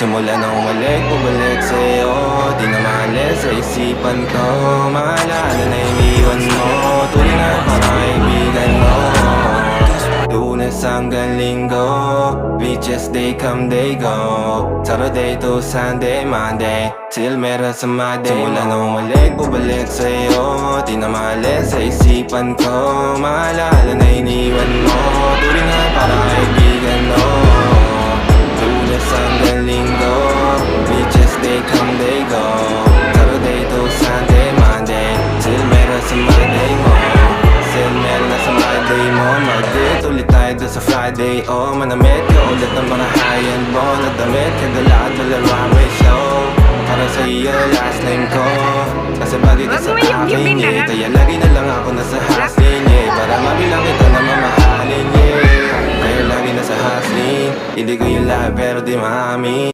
Simula nang umalik, bumalik sa'yo, di na maalis sa isipan ko. Maalala na iniwan mo, tuloy na parang kaibigan mo. Lunes hanggang Linggo, beaches they come they go. Saturday to Sunday, Monday, till meron sa Monday. Simula nang umalik, bumalik sa'yo, di na maalis sa isipan ko. Maalala na iniwan mo, tuloy na parang kaibigan mo. Lunes hanggang Linggo, beaches they come they go. Saturday to Sunday, Monday, till meron sa Monday mo. Till meron na sa Monday mo. Mag-date ulit tayo doon sa Friday. Oh, manamit ka ulit ng mga high and low na damit. Kadala-dala runway show. Para sa iyo last name ko, kasi bagay ka sa akin, yeah. Kaya lagi na lang ako nasa hustling, yeah. Para mabilang kita na mamahalin, yeah. Kaya lagi nasa hustling, hindi ko yung lahat pero di maamin.